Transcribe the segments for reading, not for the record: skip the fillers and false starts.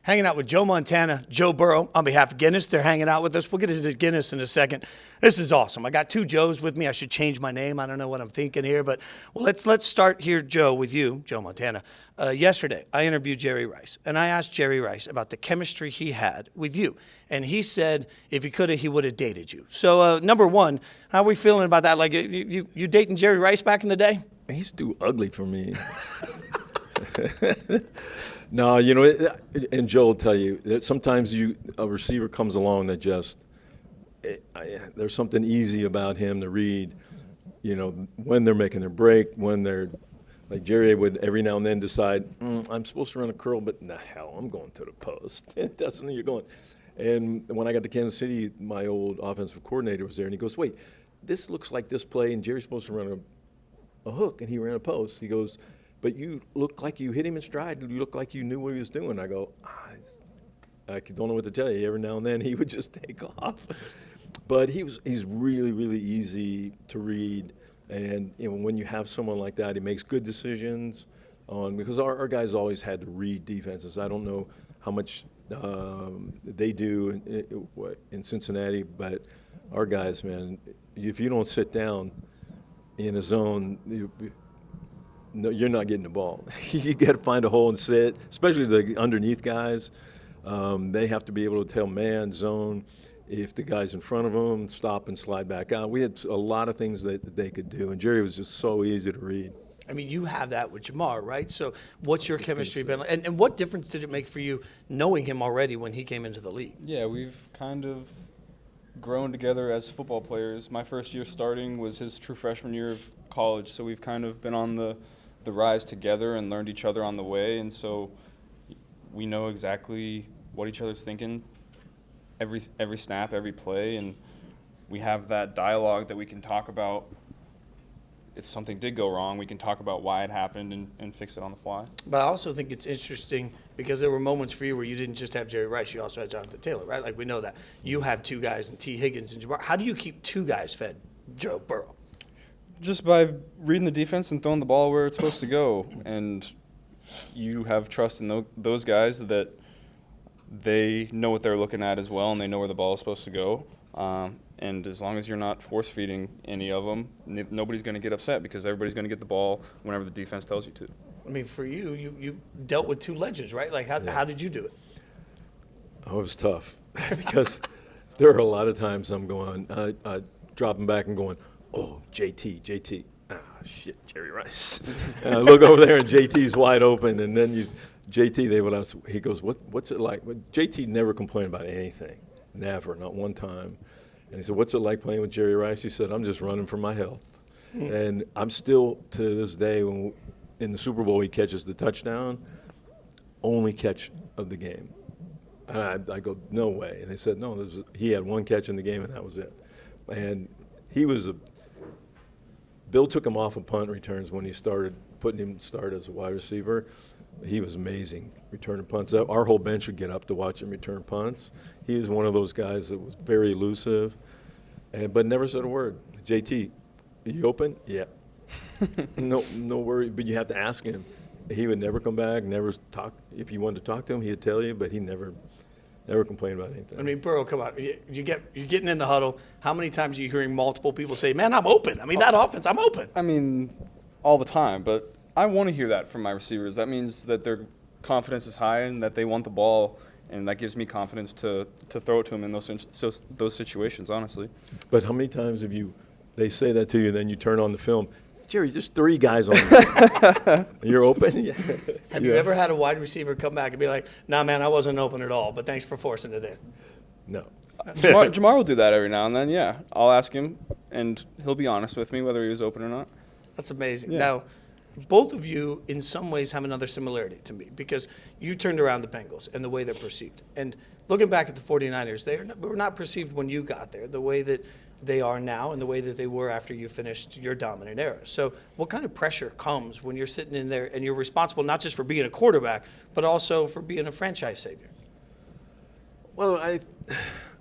Hanging out with Joe Montana, Joe Burrow on behalf of Guinness. They're hanging out with us. We'll get into Guinness in a second. This is awesome. I got two Joes with me. I should change my name. I don't know what I'm thinking here, but let's start here, Joe, with you, Joe Montana. Yesterday, I interviewed Jerry Rice, and I asked Jerry Rice about the chemistry he had with you. And he said if he could have, he would have dated you. So, number one, how are we feeling about that? Like, you dating Jerry Rice back in the day? He's too ugly for me. No, and Joe will tell you that sometimes a receiver comes along that just there's something easy about him to read. When they're making their break, when they're like Jerry would every now and then decide I'm supposed to run a curl, but the hell, I'm going to the post. It doesn't. You're going. And when I got to Kansas City, my old offensive coordinator was there, and he goes, "Wait, this looks like this play, and Jerry's supposed to run a hook, and he ran a post." He goes, "But you look like you hit him in stride. You look like you knew what he was doing." I go, I don't know what to tell you. Every now and then he would just take off. But he's really, really easy to read. And when you have someone like that, he makes good decisions because our guys always had to read defenses. I don't know how much they do in Cincinnati, but our guys, man, if you don't sit down in a zone, no, you're not getting the ball. You got to find a hole and sit, especially the underneath guys. They have to be able to tell man, zone, if the guy's in front of them, stop and slide back out. We had a lot of things that they could do, and Jerry was just so easy to read. I mean, you have that with Jamar, right? So what's your chemistry been like? And what difference did it make for you knowing him already when he came into the league? Yeah, we've kind of grown together as football players. My first year starting was his true freshman year of college, so we've kind of been on the rise together and learned each other on the way, and so we know exactly what each other's thinking every snap, every play, and we have that dialogue that we can talk about. If something did go wrong, we can talk about why it happened and fix it on the fly. But I also think it's interesting because there were moments for you where you didn't just have Jerry Rice, you also had Jonathan Taylor, right? Like, we know that. You have two guys in T. Higgins and Jamar. How do you keep two guys fed, Joe Burrow? Just by reading the defense and throwing the ball where it's supposed to go. And you have trust in those guys that they know what they're looking at as well, and they know where the ball is supposed to go. And as long as you're not force-feeding any of them, nobody's going to get upset because everybody's going to get the ball whenever the defense tells you to. I mean, for you dealt with two legends, right? Like, how did you do it? Oh, it was tough because there are a lot of times I'm going, dropping back and going, oh, JT. Ah, shit, Jerry Rice. And I look over there and JT's wide open, and then JT, he goes, what's it like? But JT never complained about anything, never, not one time. And he said, what's it like playing with Jerry Rice? He said, I'm just running for my health. And I'm still, to this day, in the Super Bowl he catches the touchdown, only catch of the game. And I go, no way. And they said, no, he had one catch in the game, and that was it. And Bill took him off of punt returns when he started putting him start as a wide receiver. He was amazing returning punts. Our whole bench would get up to watch him return punts. He was one of those guys that was very elusive, but never said a word. JT, you open? Yeah. No worry, but you have to ask him. He would never come back, never talk. If you wanted to talk to him, he'd tell you, but he never complained about anything. I mean, Burrow, come on. You're getting in the huddle. How many times are you hearing multiple people say, man, I'm open? I mean, that offense, I'm open. I mean, all the time, but I want to hear that from my receivers. That means that their confidence is high and that they want the ball, and that gives me confidence to throw it to them in those situations, honestly. But how many times they say that to you, then you turn on the film, Jerry, just three guys on you. You're open? Yeah. Have you ever had a wide receiver come back and be like, nah, man, I wasn't open at all, but thanks for forcing it in? No. Jamar will do that every now and then, yeah. I'll ask him, and he'll be honest with me whether he was open or not. That's amazing. Yeah. Now, both of you, in some ways, have another similarity to me because you turned around the Bengals and the way they're perceived. And looking back at the 49ers, they were not perceived when you got there the way that they are now and the way that they were after you finished your dominant era. So what kind of pressure comes when you're sitting in there and you're responsible not just for being a quarterback, but also for being a franchise savior? Well,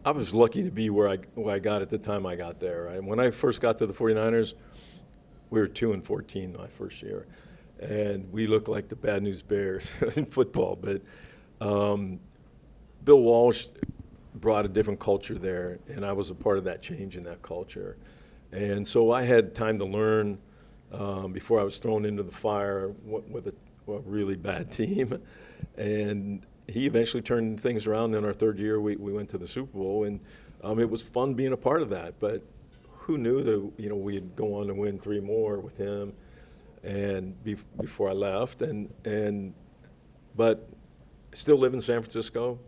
I was lucky to be where I got at the time I got there. Right? When I first got to the 49ers, we were 2-14 my first year, and we looked like the Bad News Bears in football. But Bill Walsh brought a different culture there, and I was a part of that change in that culture. And so I had time to learn before I was thrown into the fire with a really bad team. And he eventually turned things around. In our third year, we went to the Super Bowl, and it was fun being a part of that. But who knew that we'd go on to win 3 more with him, and before I left, but still live in San Francisco.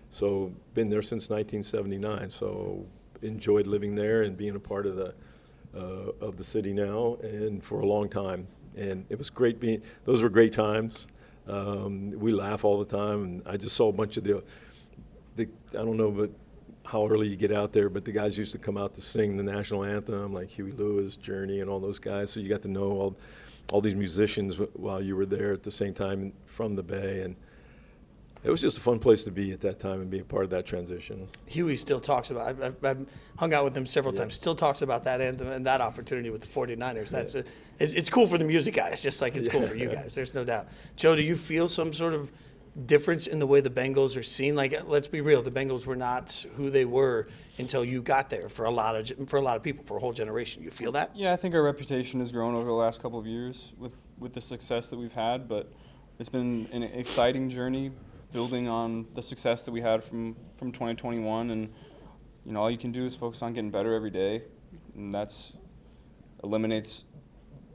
So been there since 1979. So enjoyed living there and being a part of the city now, and for a long time. And it was great those were great times. We laugh all the time, and I just saw a bunch of the I don't know but how early you get out there, but the guys used to come out to sing the national anthem, like Huey Lewis, Journey, and all those guys. So you got to know all these musicians while you were there at the same time from the Bay, and it was just a fun place to be at that time and be a part of that transition. Huey still talks about, I've hung out with him several times, still talks about that anthem and that opportunity with the 49ers. It's cool for the music guys, just like it's cool for you guys. There's no doubt. Joe, do you feel some sort of difference in the way the Bengals are seen? Like, let's be real, the Bengals were not who they were until you got there for a lot of people, for a whole generation. You feel that? Yeah, I think our reputation has grown over the last couple of years with the success that we've had, but it's been an exciting journey building on the success that we had from 2021, and all you can do is focus on getting better every day, and that's eliminates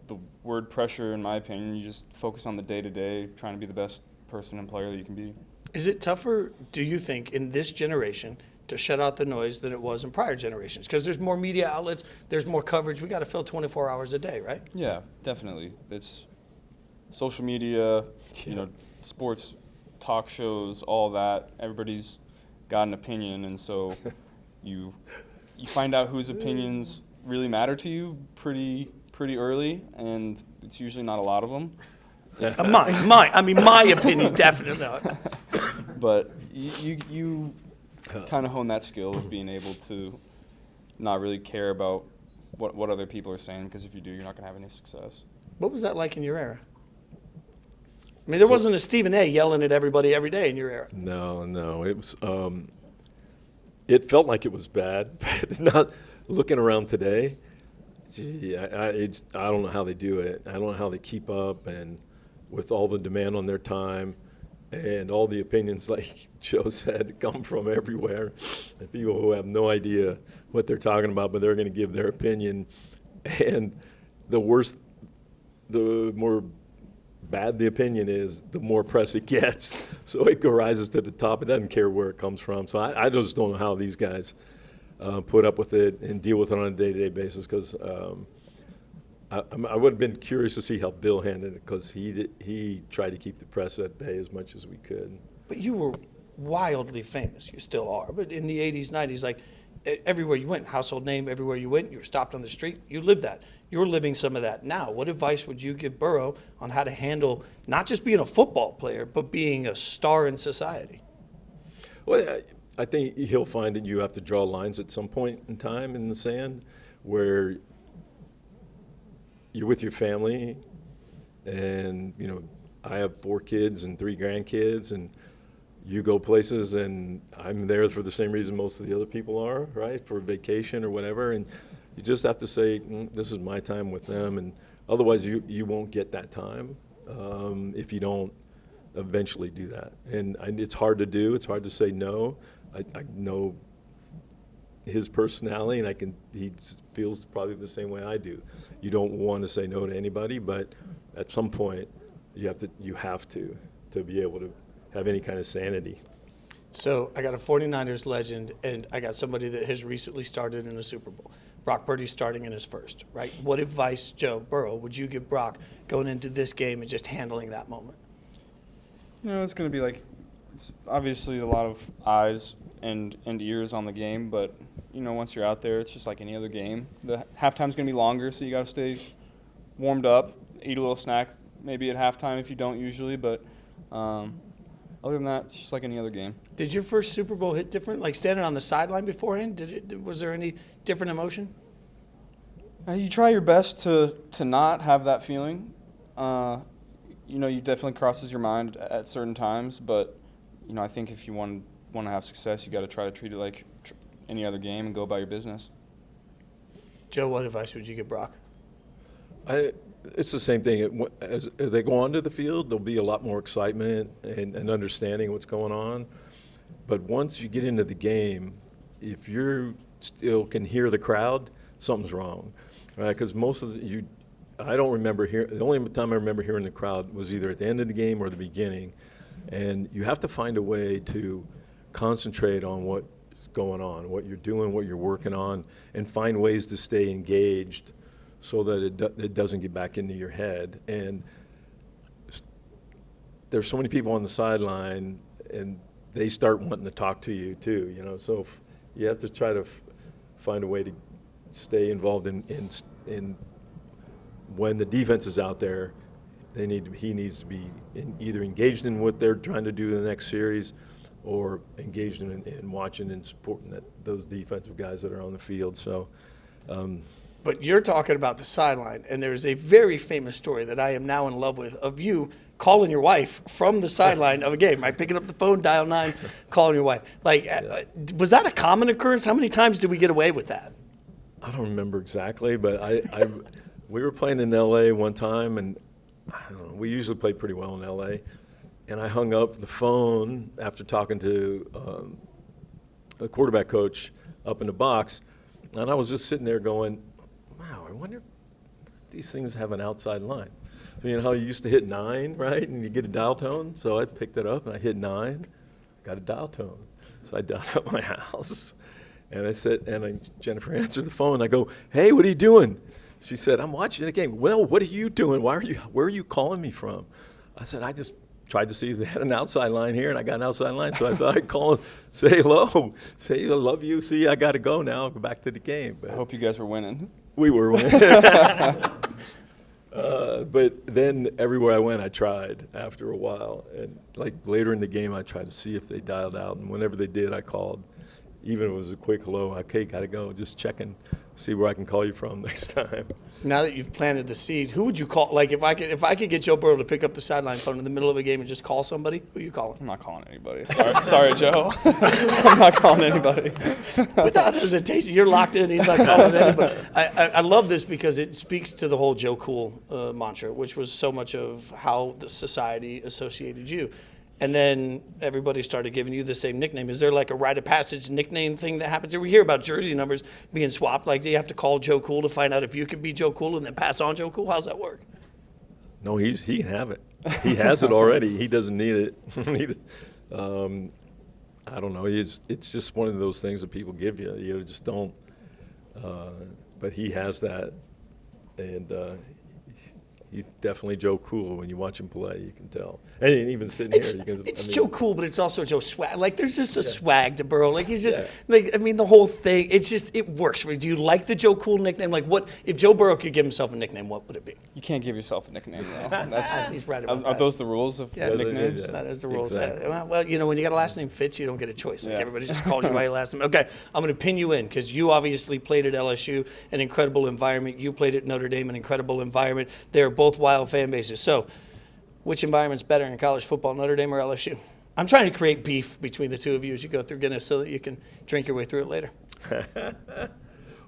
the word pressure, in my opinion. You just focus on the day-to-day, trying to be the best person and player that you can be. Is it tougher, do you think, in this generation to shut out the noise than it was in prior generations? Because there's more media outlets, there's more coverage. We got to fill 24 hours a day, right? Yeah, definitely. It's social media, sports talk shows, all that. Everybody's got an opinion, and so you find out whose opinions really matter to you pretty early, and it's usually not a lot of them. Mine. I mean, my opinion, definitely. But you kind of hone that skill of being able to not really care about what other people are saying, because if you do, you're not going to have any success. What was that like in your era? I mean, there wasn't a Stephen A. yelling at everybody every day in your era. No, it was. It felt like it was bad, but not looking around today. Gee, I don't know how they do it. I don't know how they keep up, and with all the demand on their time, and all the opinions, like Joe said, come from everywhere, and people who have no idea what they're talking about, but they're going to give their opinion. And the more bad the opinion is, the more press it gets. So it rises to the top. It doesn't care where it comes from. So I just don't know how these guys put up with it and deal with it on a day-to-day basis, because I would have been curious to see how Bill handled it, because he tried to keep the press at bay as much as we could. But you were wildly famous. You still are. But in the 80s, 90s, like everywhere you went, household name, everywhere you went, you were stopped on the street. You lived that. You're living some of that now. What advice would you give Burrow on how to handle not just being a football player, but being a star in society? Well, I think he'll find that you have to draw lines at some point in time in the sand where you're with your family, and I have 4 kids and 3 grandkids, and you go places, and I'm there for the same reason most of the other people are, right, for vacation or whatever, and you just have to say, this is my time with them, and otherwise you won't get that time if you don't eventually do that. And it's hard to do. It's hard to say no. I know his personality, and he feels probably the same way I do. You don't want to say no to anybody, but at some point you have to be able to have any kind of sanity. So I got a 49ers legend, and I got somebody that has recently started in a Super Bowl. Brock Purdy's starting in his first, right? What advice, Joe Burrow, would you give Brock going into this game and just handling that moment? It's going to be it's obviously a lot of eyes and ears on the game, but once you're out there, it's just like any other game. The halftime's going to be longer, so you got to stay warmed up, eat a little snack maybe at halftime if you don't usually, but other than that, it's just like any other game. Did your first Super Bowl hit different? Like standing on the sideline beforehand, was there any different emotion? You try your best to not have that feeling. You definitely crosses your mind at certain times, but I think if you want to have success, you got to try to treat it like any other game and go about your business. Joe, what advice would you give Brock? It's the same thing. As they go onto the field, there'll be a lot more excitement and understanding what's going on. But once you get into the game, if you still can hear the crowd, something's wrong, right? Because most of I don't remember the only time I remember hearing the crowd was either at the end of the game or the beginning. And you have to find a way to concentrate on what's going on, what you're doing, what you're working on, and find ways to stay engaged so that it doesn't get back into your head. And there's so many people on the sideline, and they start wanting to talk to you too, So you have to try to find a way to stay involved in when the defense is out there. He needs to be either engaged in what they're trying to do in the next series, or engaged in watching and supporting those defensive guys that are on the field. So. But you're talking about the sideline, and there's a very famous story that I am now in love with of you calling your wife from the sideline of a game, right? Picking up the phone, dial 9, calling your wife. Was that a common occurrence? How many times did we get away with that? I don't remember exactly, but we were playing in L.A. one time, and I don't know, we usually play pretty well in L.A., and I hung up the phone after talking to a quarterback coach up in the box, and I was just sitting there going, wow, I wonder if these things have an outside line. You know how you used to hit 9, right, and you get a dial tone? So I picked it up, and I hit 9, got a dial tone. So I dialed up my house, and I said, Jennifer answered the phone. I go, hey, what are you doing? She said, I'm watching the game. Well, what are you doing? Where are you calling me from? I said, I just tried to see if they had an outside line here, and I got an outside line, so I thought I'd call and say hello, say I love you, see, I got to go now, go back to the game. But I hope you guys were winning. we were winning. But then everywhere I went, I tried after a while. And like later in the game, I tried to see if they dialed out. And whenever they did, I called. Even if it was a quick hello, okay, got to go. Just checking, see where I can call you from next time. Now that you've planted the seed, who would you call? Like if I could get Joe Burrow to pick up the sideline phone in the middle of a game and just call somebody, who are you calling? I'm not calling anybody. Sorry, Joe. I'm not calling anybody. Without hesitation, you're locked in. He's not calling anybody. I love this because it speaks to the whole Joe Cool mantra, which was so much of how the society associated you. And then everybody started giving you the same nickname. Is there like a rite of passage nickname thing that happens? We hear about jersey numbers being swapped. Like, do you have to call Joe Cool to find out if you can be Joe Cool and then pass on Joe Cool? How's that work? No, he can have it. He has it already. He doesn't need it. I don't know. It's just one of those things that people give you. You just don't. But he has that, and he's definitely Joe Cool. When you watch him play, you can tell. And even sitting here, you can. It's Joe Cool, but it's also Joe Swag. Like, there's just a swag to Burrow. Like, he's just the whole thing. It works for you. Do you like the Joe Cool nickname? Like, what if Joe Burrow could give himself a nickname? What would it be? You can't give yourself a nickname, though. He's right about Are that. those the rules of nicknames? That is the rules. Exactly. Well, when you got a last name Fitz, you don't get a choice. Like, Yeah. everybody just calls you by your last name. Okay, I'm going to pin you in because you obviously played at LSU, an incredible environment. You played at Notre Dame, an incredible environment. They're both wild fan bases. So, which environment's better in college football, Notre Dame or LSU? I'm trying to create beef between the two of you as you go through Guinness so that you can drink your way through it later.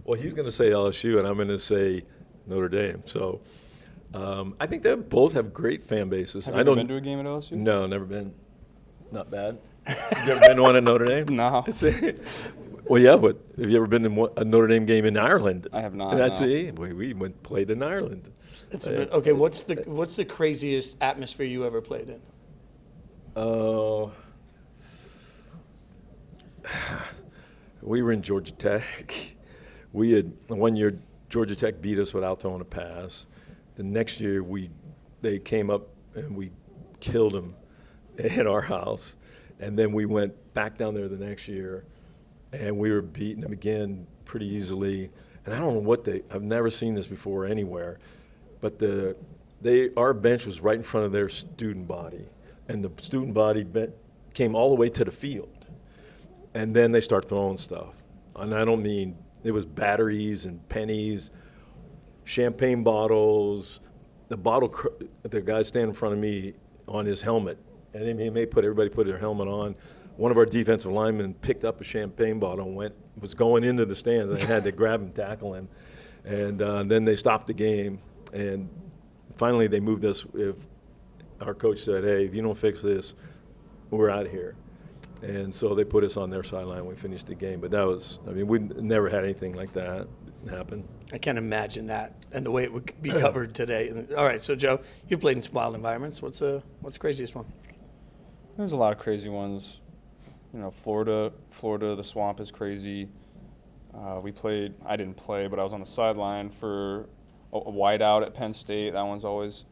Well, he's going to say LSU, and I'm going to say Notre Dame. So I think they both have great fan bases. Have you ever been to a game at LSU? No, never been. Not bad. Have you ever been to one at Notre Dame? No. Well, yeah, but have you ever been to a Notre Dame game in Ireland? I have not, That's no. it. We played in Ireland. Okay, what's the craziest atmosphere you ever played in? We were in Georgia Tech. We had one year Georgia Tech beat us without throwing a pass. The next year they came up and we killed them at our house, and then we went back down there the next year, and we were beating them again pretty easily. And I don't know I've never seen this before anywhere, but our bench was right in front of their student body, and the student body came all the way to the field. And then they start throwing stuff. And I don't mean, it was batteries and pennies, champagne bottles. The guy standing in front of me on his helmet and they made everybody put their helmet on. One of our defensive linemen picked up a champagne bottle and was going into the stands, and I had to grab him, tackle him. And then they stopped the game, and finally they moved us. If our coach said, hey, if you don't fix this, we're out of here. And so they put us on their sideline. We finished the game. But that was, I mean, we never had anything like that happen. I can't imagine that and the way it would be covered today. All right, so Joe, you've played in some wild environments. What's the craziest one? There's a lot of crazy ones. You know, Florida, the swamp is crazy. I didn't play, but I was on the sideline for a whiteout at Penn State. That one's always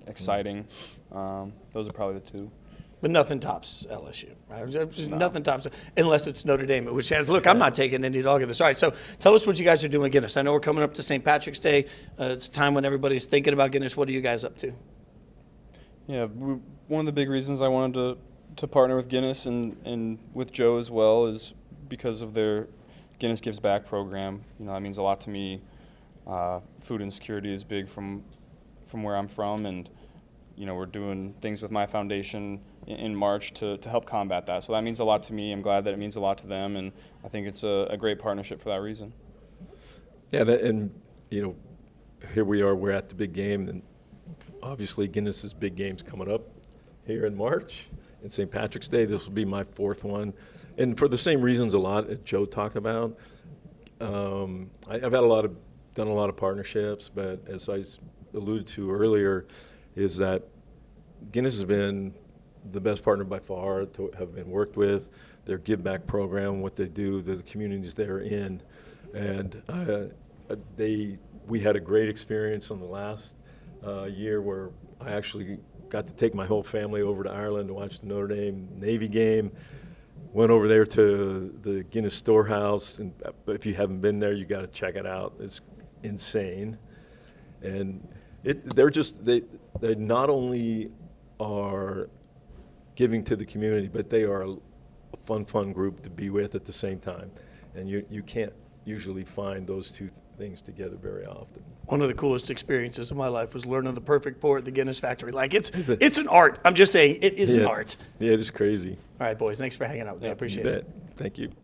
exciting. Those are probably the two. But nothing tops LSU, right? Just No. Nothing tops, unless it's Notre Dame, which has, look, I'm not taking any dog of this. All right, so tell us what you guys are doing at Guinness. I know we're coming up to St. Patrick's Day. It's a time when everybody's thinking about Guinness. What are you guys up to? Yeah, one of the big reasons I wanted to partner with Guinness and with Joe as well is because of their Guinness Gives Back program. You know, that means a lot to me. Food insecurity is big from where I'm from, and you know, we're doing things with my foundation in March to help combat that. So that means a lot to me. I'm glad that it means a lot to them, and I think it's a great partnership for that reason. Yeah, and you know, here we are. We're at the big game, and obviously Guinness's big game's coming up here in March, and St. Patrick's Day. This will be my fourth one, and for the same reasons a lot that Joe talked about. I've had done a lot of partnerships, but as I alluded to earlier, is that Guinness has been the best partner by far to have been worked with. Their give back program, what they do, the communities they're in, and we had a great experience on the last year where I actually got to take my whole family over to Ireland to watch the Notre Dame Navy game. Went over there to the Guinness Storehouse, and if you haven't been there, you got to check it out. It's insane, and they not only are giving to the community, but they are a fun group to be with at the same time, and you can't usually find those two things together very often. One of the coolest experiences of my life was learning the perfect pour at the Guinness factory. Like, it's an art. I'm just saying, it is an art. Yeah, it is crazy. All right, boys, thanks for hanging out with me. I appreciate it. Thank you.